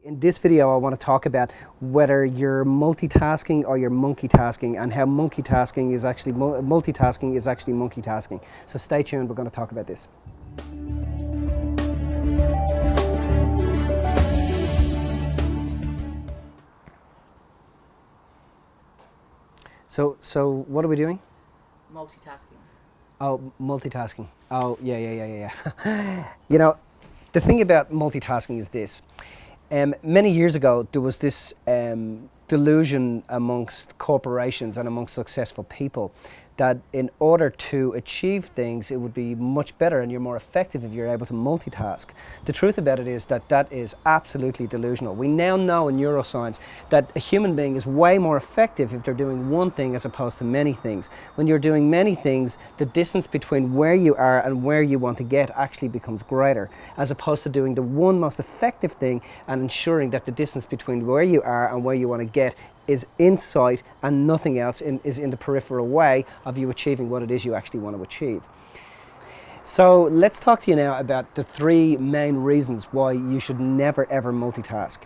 In this video I want to talk about whether you're multitasking or you're monkeytasking, and how multitasking is actually monkeytasking. So stay tuned, we're going to talk about this. So what are we doing? Multitasking. Oh, multitasking. Oh, yeah. You know, the thing about multitasking is this. Many years ago, there was this delusion amongst corporations and amongst successful people that in order to achieve things, it would be much better and you're more effective if you're able to multitask. The truth about it is that that is absolutely delusional. We now know in neuroscience that a human being is way more effective if they're doing one thing as opposed to many things. When you're doing many things, the distance between where you are and where you want to get actually becomes greater, as opposed to doing the one most effective thing and ensuring that the distance between where you are and where you want to get is in sight and nothing else is in the peripheral way of you achieving what it is you actually want to achieve. So let's talk to you now about the three main reasons why you should never ever multitask.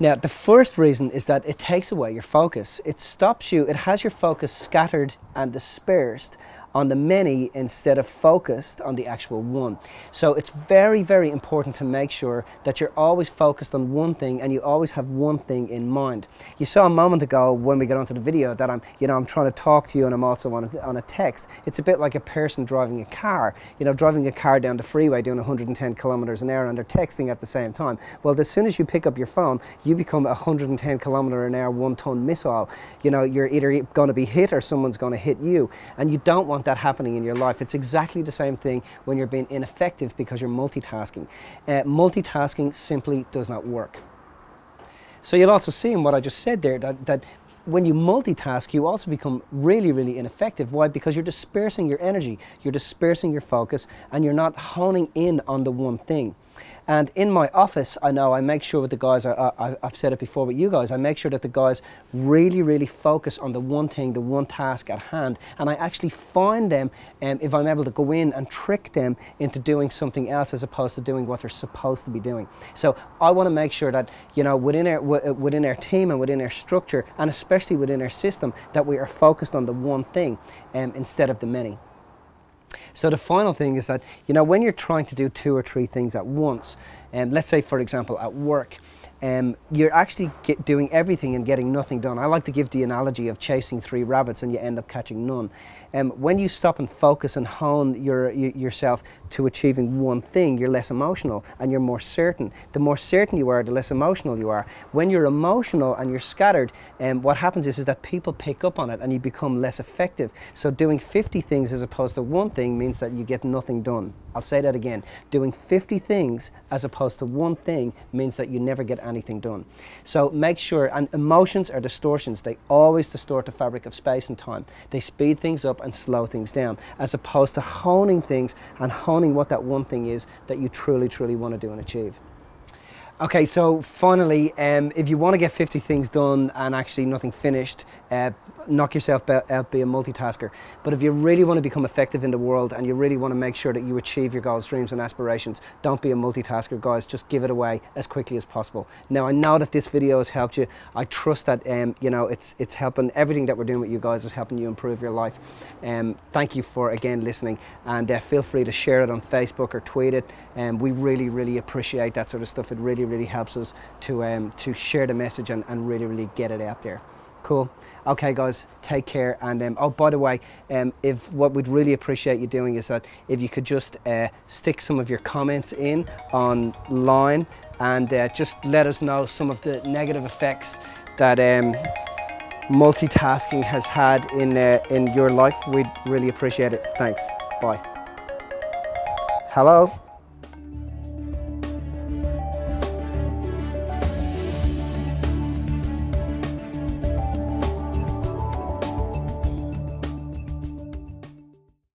Now, the first reason is that it takes away your focus. It stops you, it has your focus scattered and dispersed on the many instead of focused on the actual one. So it's very, very important to make sure that you're always focused on one thing and you always have one thing in mind. You saw a moment ago when we got onto the video that I'm trying to talk to you and I'm also on a text. It's a bit like a person driving a car, driving a car down the freeway doing 110 kilometers an hour and they're texting at the same time. Well, as soon as you pick up your phone, you become a 110 kilometer an hour, 1-ton missile. You're either going to be hit or someone's going to hit you, and you don't want that happening in your life. It's exactly the same thing when you're being ineffective because you're multitasking. Multitasking simply does not work. So you'll also see in what I just said there that when you multitask, you also become really, really ineffective. Why? Because you're dispersing your energy, you're dispersing your focus, and you're not honing in on the one thing. And in my office, I make sure with the guys, I've said it before with you guys, I make sure that the guys really, really focus on the one thing, the one task at hand. And I actually find them, if I'm able to go in and trick them into doing something else as opposed to doing what they're supposed to be doing. So I want to make sure that, within our team and within our structure, and especially within our system, that we are focused on the one thing instead of the many. So the final thing is that, when you're trying to do 2 or 3 things at once, let's say, for example, at work, you're actually doing everything and getting nothing done. I like to give the analogy of chasing 3 rabbits and you end up catching none. When you stop and focus and hone yourself to achieving one thing, you're less emotional and you're more certain. The more certain you are, the less emotional you are. When you're emotional and you're scattered, what happens is that people pick up on it and you become less effective. So doing 50 things as opposed to one thing means that you get nothing done. I'll say that again. Doing 50 things as opposed to one thing means that you never get anything done. So make sure, and emotions are distortions. They always distort the fabric of space and time. They speed things up and slow things down, as opposed to honing things and honing what that one thing is that you truly, truly want to do and achieve. Okay, so finally, if you want to get 50 things done and actually nothing finished, knock yourself out, be a multitasker. But if you really want to become effective in the world and you really want to make sure that you achieve your goals, dreams and aspirations, don't be a multitasker, guys. Just give it away as quickly as possible. Now, I know that this video has helped you. I trust that it's helping. Everything that we're doing with you guys is helping you improve your life. Thank you for, again, listening, and feel free to share it on Facebook or tweet it. We really, really appreciate that sort of stuff. It really, really helps us to share the message and really, really get it out there. Cool. Okay, guys, take care. And oh, by the way, if what we'd really appreciate you doing is that if you could just stick some of your comments in online and just let us know some of the negative effects that multitasking has had in your life. We'd really appreciate it. Thanks. Bye. Hello.